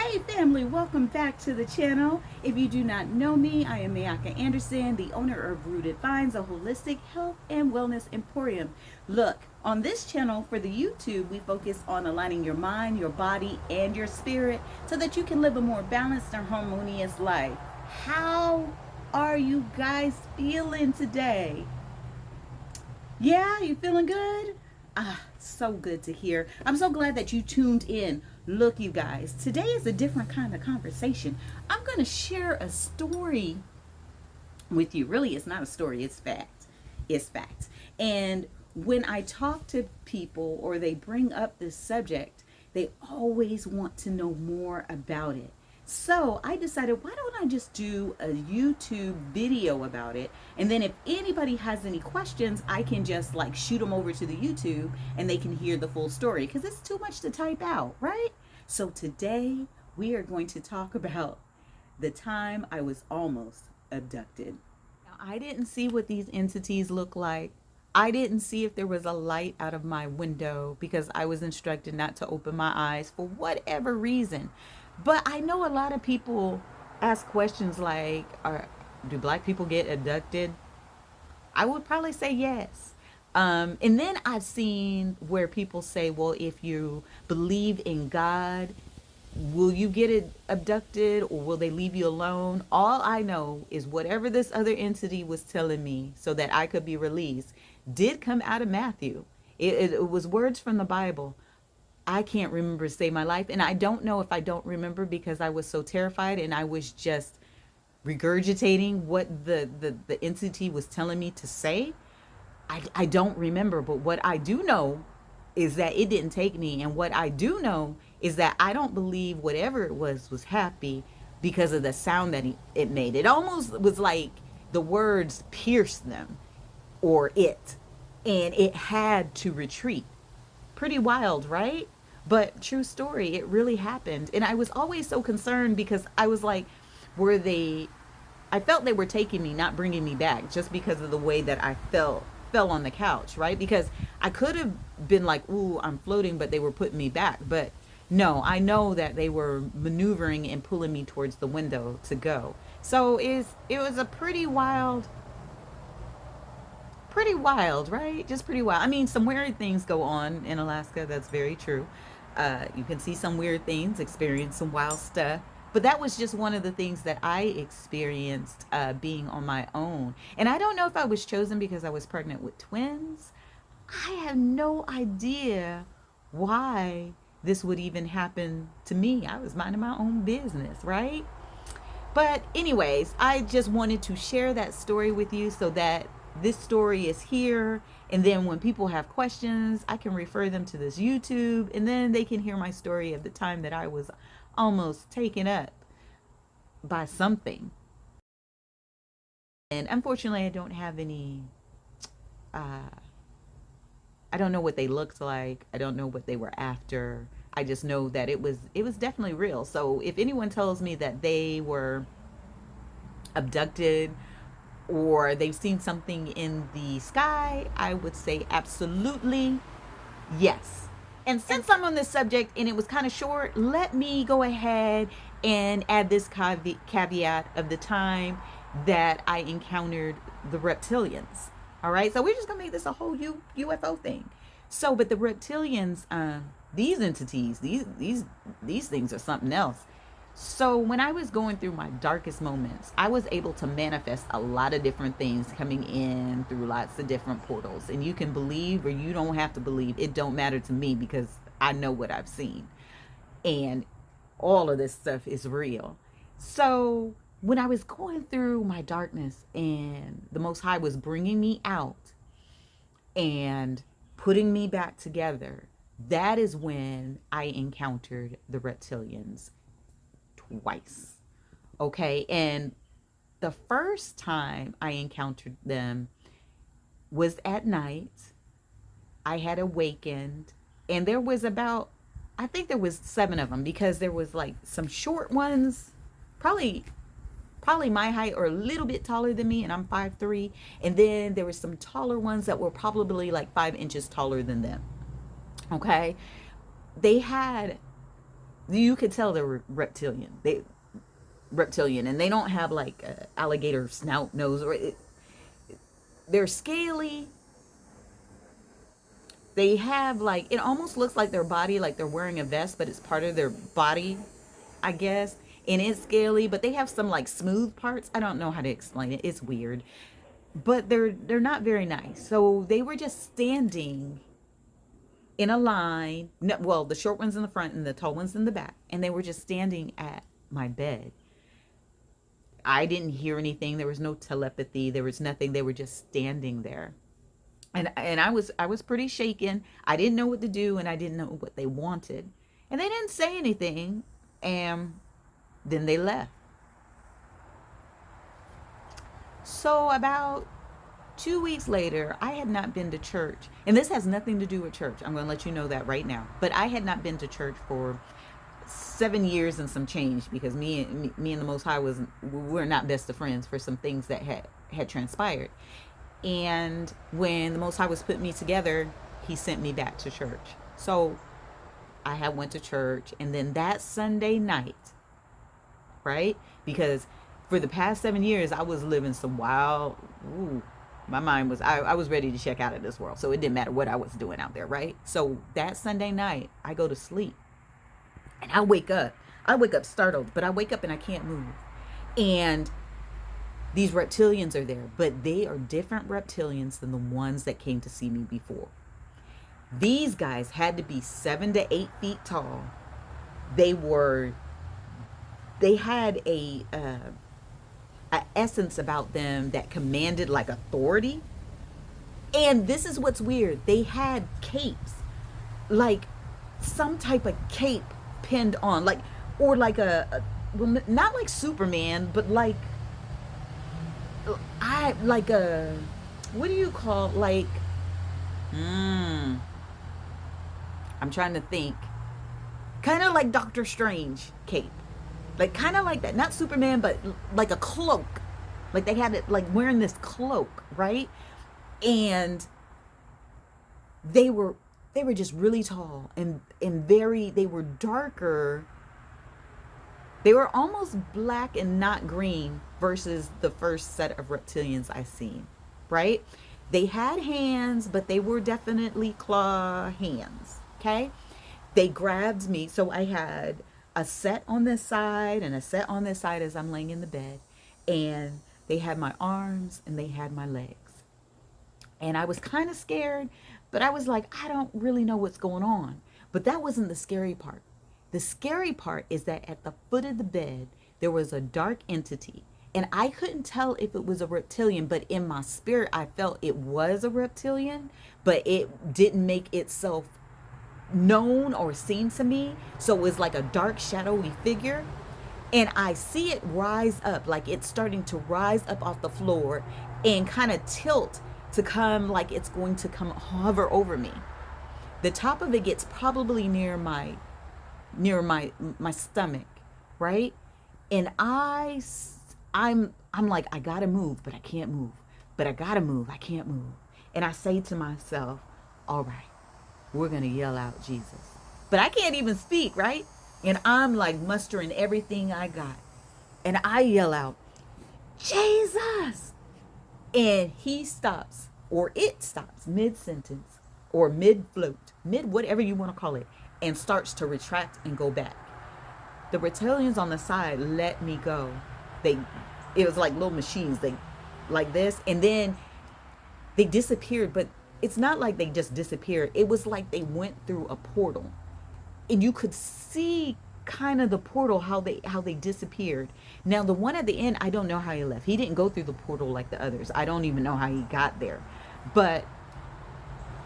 Hey family, welcome back to the channel. If you do not know me, I am Mayaka Anderson, the owner of Rooted Finds, a holistic health and wellness emporium. Look, on this channel for the YouTube, we focus on aligning your mind, your body, and your spirit so that you can live a more balanced and harmonious life. How are you guys feeling today? Yeah, you feeling good? Ah, so good to hear. I'm so glad that you tuned in. Look, you guys, today is a different kind of conversation. I'm going to share a story with you. Really, it's not a story, it's fact. It's fact. And when I talk to people or they bring up this subject, they always want to know more about it. So I decided, why don't I just do a YouTube video about it? And then if anybody has any questions, I can just like shoot them over to the YouTube and they can hear the full story because it's too much to type out, right? So today we are going to talk about the time I was almost abducted. Now, I didn't see what these entities look like. I didn't see if there was a light out of my window because I was instructed not to open my eyes for whatever reason. But I know a lot of people ask questions like, do black people get abducted? I would probably say yes. And then I've seen where people say, well, if you believe in God, will you get it abducted or will they leave you alone? All I know is whatever this other entity was telling me so that I could be released did come out of Matthew. It was words from the Bible. I can't remember to save my life. And I don't know if I don't remember because I was so terrified and I was just regurgitating what the entity was telling me to say. I don't remember, but what I do know is that it didn't take me. And what I do know is that I don't believe whatever it was happy because of the sound that it made. It almost was like the words pierced them or it, and it had to retreat. Pretty wild, right? But true story, it really happened. And I was always so concerned because I was like, were they, I felt they were taking me, not bringing me back, just because of the way that I fell on the couch, right? Because I could have been like, ooh, I'm floating, but they were putting me back. But no, I know that they were maneuvering and pulling me towards the window to go. So it was a pretty wild, right? Just pretty wild. I mean, some weird things go on in Alaska. That's very true. You can see some weird things, experience some wild stuff. But that was just one of the things that I experienced being on my own. And I don't know if I was chosen because I was pregnant with twins. I have no idea why this would even happen to me. I was minding my own business, right? But, anyways, I just wanted to share that story with you so that this story is here. And then when people have questions, I can refer them to this YouTube and then they can hear my story of the time that I was almost taken up by something. And unfortunately, I don't have any, uh, I don't know what they looked like. I don't know what they were after. I just know that it was definitely real. So if anyone tells me that they were abducted or they've seen something in the sky, I would say absolutely yes. And since I'm on this subject and it was kind of short, let me go ahead and add this caveat of the time that I encountered the reptilians. All right, so we're just gonna make this a whole UFO thing. So, but the reptilians, these entities, these things are something else. So when I was going through my darkest moments, I was able to manifest a lot of different things coming in through lots of different portals. And you can believe or you don't have to believe. It don't matter to me because I know what I've seen. And all of this stuff is real. So when I was going through my darkness and the Most High was bringing me out and putting me back together, that is when I encountered the reptilians twice. Okay. And the first time I encountered them was at night. I had awakened and there was about, I think there was 7 of them because there was like some short ones, probably my height or a little bit taller than me, and I'm 5'3". And then there were some taller ones that were probably like 5 inches taller than them. Okay. They had You could tell they were reptilian, and they don't have like a alligator snout nose, or they're scaly. They have like, it almost looks like their body, like they're wearing a vest, but it's part of their body, I guess. And it's scaly, but they have some like smooth parts. I don't know how to explain it. It's weird. But they're not very nice. So they were just standing in a line. No, well, the short ones in the front and the tall ones in the back. And they were just standing at my bed. I didn't hear anything. There was no telepathy. There was nothing. They were just standing there. And I was pretty shaken. I didn't know what to do, and I didn't know what they wanted. And they didn't say anything. And then they left. So about 2 weeks later, I had not been to church. And this has nothing to do with church. I'm going to let you know that right now. But I had not been to church for 7 years and some change, because me and the Most High we're not best of friends for some things that had transpired. And when the Most High was putting me together, he sent me back to church. So I had went to church, and then that Sunday night, right? Because for the past 7 years, I was living some wild, my mind was, I was ready to check out of this world. So it didn't matter what I was doing out there, right? So that Sunday night, I go to sleep. And I wake up startled, but I wake up and I can't move. And these reptilians are there, but they are different reptilians than the ones that came to see me before. These guys had to be 7 to 8 feet tall. They had a essence about them that commanded like authority. And this is what's weird. They had capes, like some type of cape pinned on, like, or like well, not like Superman, but like what do you call, like, I'm trying to think, kind of like Doctor Strange cape, like kind of like that, not Superman, but like a cloak, like they had it, like wearing this cloak, right? And they were just really tall and they were darker. They were almost black and not green versus the first set of reptilians I seen, right? They had hands, but they were definitely claw hands, okay? They grabbed me. So I had a set on this side and a set on this side as I'm laying in the bed. And they had my arms and they had my legs. And I was kind of scared, but I was like, I don't really know what's going on. But that wasn't the scary part. The scary part is that at the foot of the bed, there was a dark entity. And I couldn't tell if it was a reptilian, but in my spirit, I felt it was a reptilian, but it didn't make itself known or seen to me. So it was like a dark, shadowy figure. And I see it rise up, like it's starting to rise up off the floor and kind of tilt to come, like it's going to come hover over me. The top of it gets probably near my stomach, right? And I'm like, I gotta move, but I can't move. But I gotta move, I can't move. And I say to myself, all right, we're gonna yell out Jesus. But I can't even speak, right? And I'm like mustering everything I got. And I yell out, Jesus! And he stops, or it stops mid-sentence, or mid-float, whatever you want to call it, and starts to retract and go back. The reptilians on the side let me go. It was like little machines, they like this, and then they disappeared. But it's not like they just disappeared. It was like they went through a portal, and you could see kind of the portal, how they disappeared. Now the one at the end, I don't know how he left. He didn't go through the portal like the others. I don't even know how he got there. But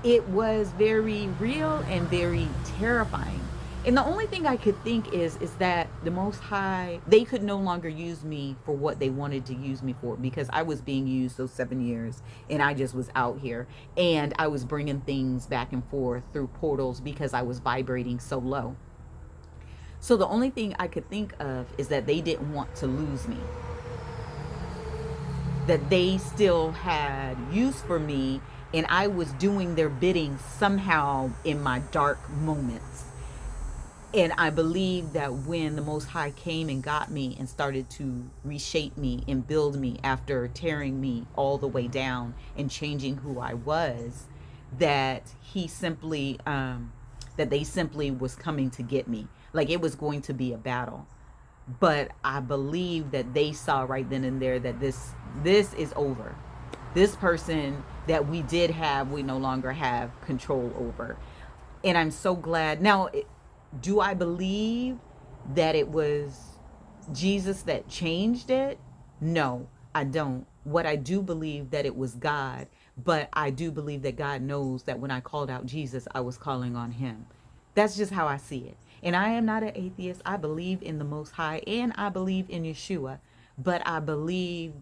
it was very real and very terrifying. And the only thing I could think is that the Most High, they could no longer use me for what they wanted to use me for, because I was being used those 7 years and I just was out here and I was bringing things back and forth through portals because I was vibrating so low. So the only thing I could think of is that they didn't want to lose me, that they still had use for me, and I was doing their bidding somehow in my dark moments. And I believe that when the Most High came and got me and started to reshape me and build me after tearing me all the way down and changing who I was, that he simply, that they simply was coming to get me. Like it was going to be a battle. But I believe that they saw right then and there that this is over. This person that we did have, we no longer have control over. And I'm so glad. Now, do I believe that it was Jesus that changed it? No, I don't. What I do believe that it was God, but I do believe that God knows that when I called out Jesus, I was calling on him. That's just how I see it. And I am not an atheist. I believe in the Most High and I believe in Yeshua, but I believe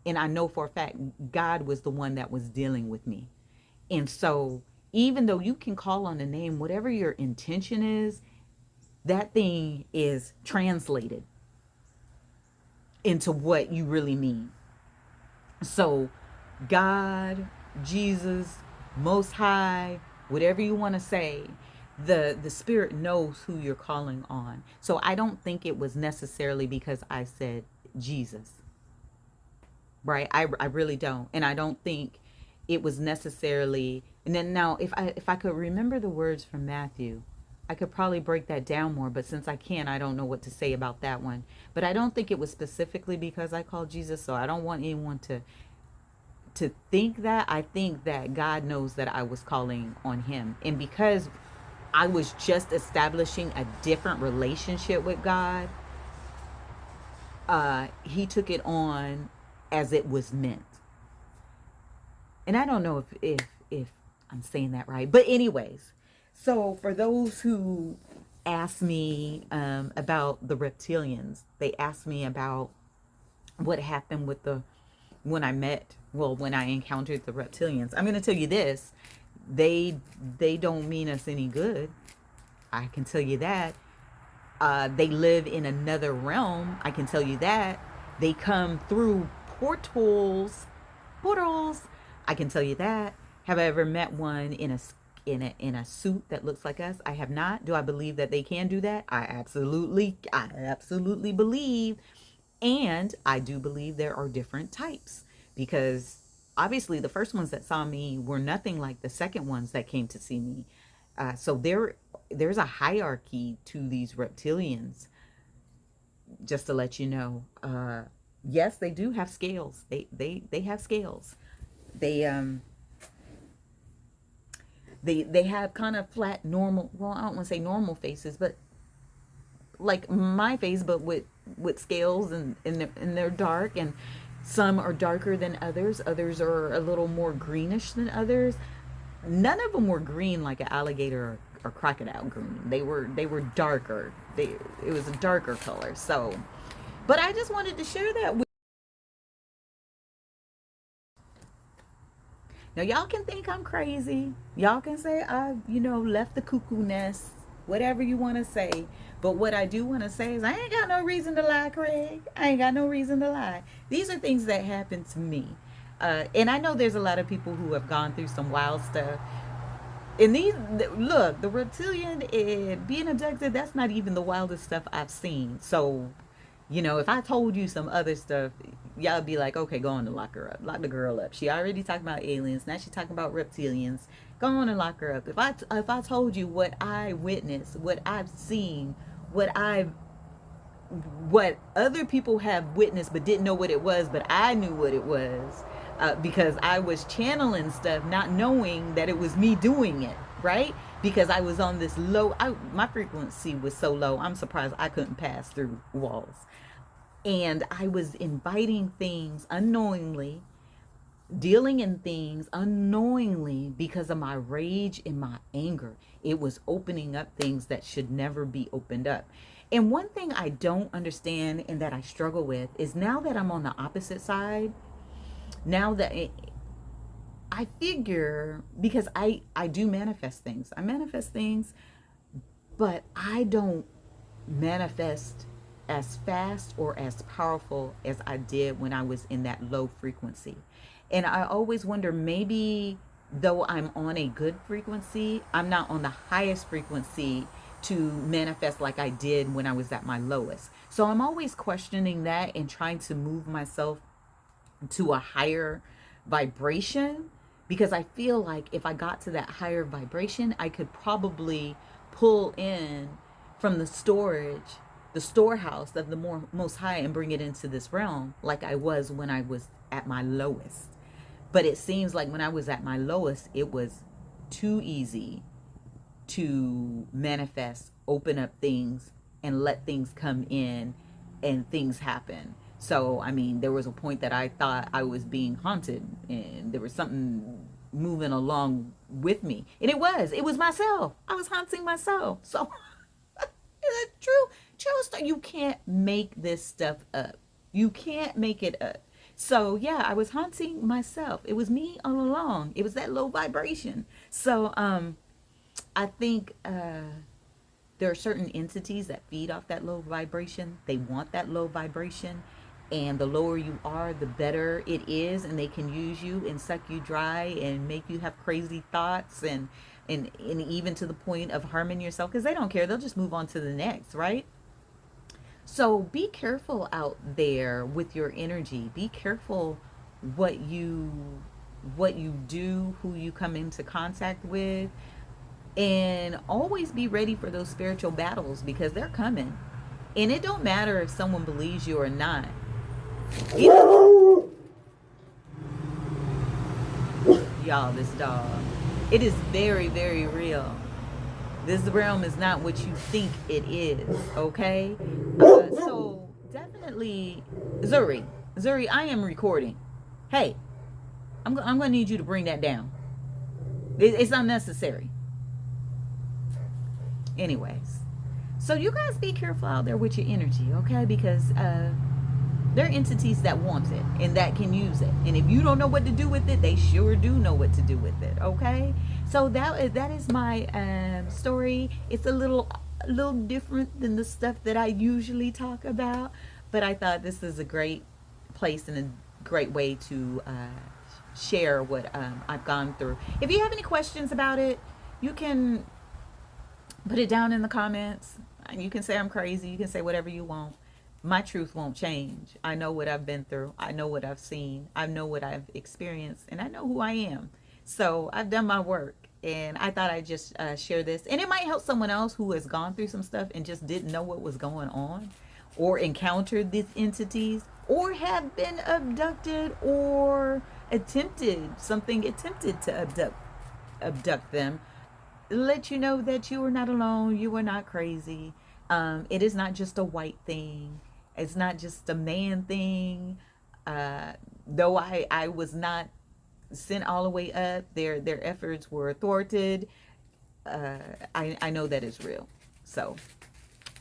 and I know for a fact God was the one that was dealing with me. And so even though you can call on the name, whatever your intention is, that thing is translated into what you really mean. So God, Jesus, Most High, whatever you want to say, the spirit knows who you're calling on. So I don't think it was necessarily because I said Jesus, right? I really don't. And I don't think it was necessarily. And then now if I could remember the words from Matthew, I could probably break that down more, but since I can't, I don't know what to say about that one. But I don't think it was specifically because I called Jesus, so I don't want anyone to think that. I think that God knows that I was calling on him. And because I was just establishing a different relationship with God, he took it on as it was meant. And I don't know if I'm saying that right, but anyways, so for those who ask me about the reptilians, they ask me about what happened with the when I encountered the reptilians. I'm going to tell you this: they don't mean us any good. I can tell you that. They live in another realm. I can tell you that. They come through portals. I can tell you that. Have I ever met one in a suit that looks like us? I have not. Do I believe that they can do that? I absolutely believe. And I do believe there are different types because obviously the first ones that saw me were nothing like the second ones that came to see me. So there's a hierarchy to these reptilians. Just to let you know, yes, they do have scales. They have scales. They they have kind of flat normal. Well, I don't want to say normal faces, but like my face, but with scales and they're dark and some are darker than others. Others are a little more greenish than others. None of them were green like an alligator or crocodile green. They were darker. It was a darker color. So, but I just wanted to share that with. Now y'all can think I'm crazy. Y'all can say I, left the cuckoo nest. Whatever you want to say. But what I do want to say is I ain't got no reason to lie, Craig. I ain't got no reason to lie. These are things that happen to me. And I know there's a lot of people who have gone through some wild stuff. And look, the reptilian being abducted, that's not even the wildest stuff I've seen. So, if I told you some other stuff, y'all be like, okay, go on and lock her up. Lock the girl up. She already talking about aliens. Now she talking about reptilians. Go on and lock her up. If I told you what I witnessed, what I've seen, what other people have witnessed but didn't know what it was, but I knew what it was because I was channeling stuff, not knowing that it was me doing it, right? Because I was on this my frequency was so low, I'm surprised I couldn't pass through walls. And I was inviting things unknowingly, dealing in things unknowingly because of my rage and my anger. It was opening up things that should never be opened up. And one thing I don't understand and that I struggle with is now that I'm on the opposite side, now that I figure, because I do manifest things. I manifest things, but I don't manifest as fast or as powerful as I did when I was in that low frequency. And I always wonder, maybe though I'm on a good frequency, I'm not on the highest frequency to manifest like I did when I was at my lowest. So I'm always questioning that and trying to move myself to a higher vibration, because I feel like if I got to that higher vibration, I could probably pull in from the storehouse of the most high, and bring it into this realm like I was when I was at my lowest. But it seems like when I was at my lowest, it was too easy to manifest, open up things, and let things come in and things happen. So, I mean, there was a point that I thought I was being haunted and there was something moving along with me. And it was myself. I was haunting myself. So, it's true stuff. You can't make this stuff up. You can't make it up. So, yeah, I was haunting myself. It was me all along. It was that low vibration. So, I think there are certain entities that feed off that low vibration. They want that low vibration. And the lower you are, the better it is. And they can use you and suck you dry and make you have crazy thoughts, and even to the point of harming yourself, because they don't care. They'll just move on to the next, right? So be careful out there with your energy. Be careful what you do, who you come into contact with, and always be ready for those spiritual battles, because they're coming. And it don't matter if someone believes you or not. Y'all, this dog, it is very, very real. This realm is not what you think it is, okay? So definitely, Zuri, I am recording. Hey, I'm gonna need you to bring that down. It's unnecessary. Anyways, so you guys be careful out there with your energy, okay? Because there are entities that want it and that can use it. And if you don't know what to do with it, they sure do know what to do with it, okay? So that is my story. It's a little different than the stuff that I usually talk about, but I thought this is a great place and a great way to share what I've gone through. If you have any questions about it, you can put it down in the comments. You can say I'm crazy. You can say whatever you want. My truth won't change. I know what I've been through. I know what I've seen. I know what I've experienced. And I know who I am. So I've done my work. And I thought I'd just share this. And it might help someone else who has gone through some stuff and just didn't know what was going on, or encountered these entities, or have been abducted, or attempted to abduct them. Let you know that you are not alone. You are not crazy. It is not just a white thing. It's not just a man thing. Though I was not sent all the way up, their efforts were thwarted. I know that is real. So,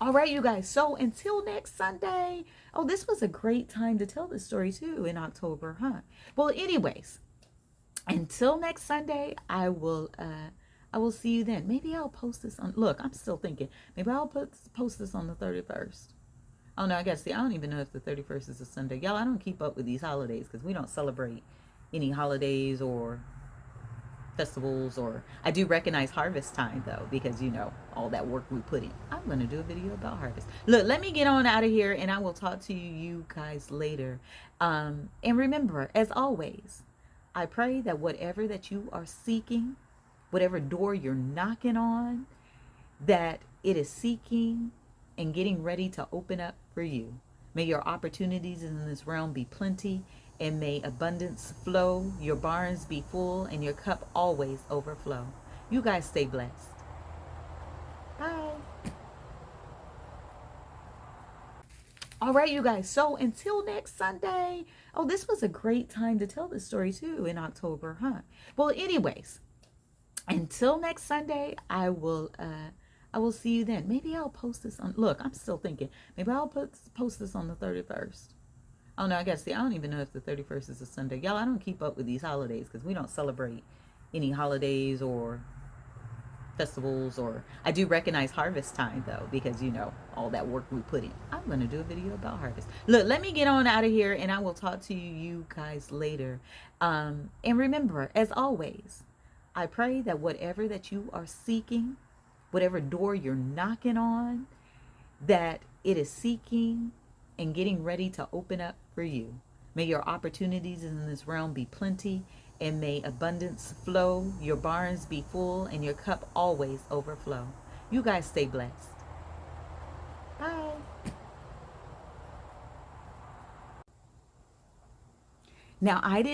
all right, you guys. So until next Sunday. Oh, this was a great time to tell this story too, in October, huh? Well, anyways, until next Sunday, I will see you then. Maybe I'll post this on. Look, I'm still thinking. Maybe I'll post this on the 31st. Oh no, I guess. See, I don't even know if the 31st is a Sunday. Y'all, I don't keep up with these holidays because we don't celebrate any holidays or festivals. Or I do recognize harvest time though, because you know all that work we put in. I'm gonna do a video about harvest. Look, let me get on out of here, and I will talk to you guys later. And remember, as always, I pray that whatever that you are seeking, whatever door you're knocking on, that it is seeking and getting ready to open up for you. May your opportunities in this realm be plenty, and may abundance flow, your barns be full, and your cup always overflow. You guys stay blessed. Bye. All right, you guys. So until next Sunday. Oh, this was a great time to tell this story too, in October, huh? Well, anyways, until next Sunday, I will see you then. Maybe I'll post this on. Look, I'm still thinking. Maybe I'll post this on the 31st. Oh no, I guess. See, I don't even know if the 31st is a Sunday. Y'all, I don't keep up with these holidays because we don't celebrate any holidays or festivals. Or I do recognize harvest time though, because you know all that work we put in. I'm gonna do a video about harvest. Look, let me get on out of here, and I will talk to you guys later. And remember, as always, I pray that whatever that you are seeking, whatever door you're knocking on, that it is seeking and getting ready to open up for you. May your opportunities in this realm be plenty, and may abundance flow, your barns be full, and your cup always overflow. You guys stay blessed. Bye. Now, I didn't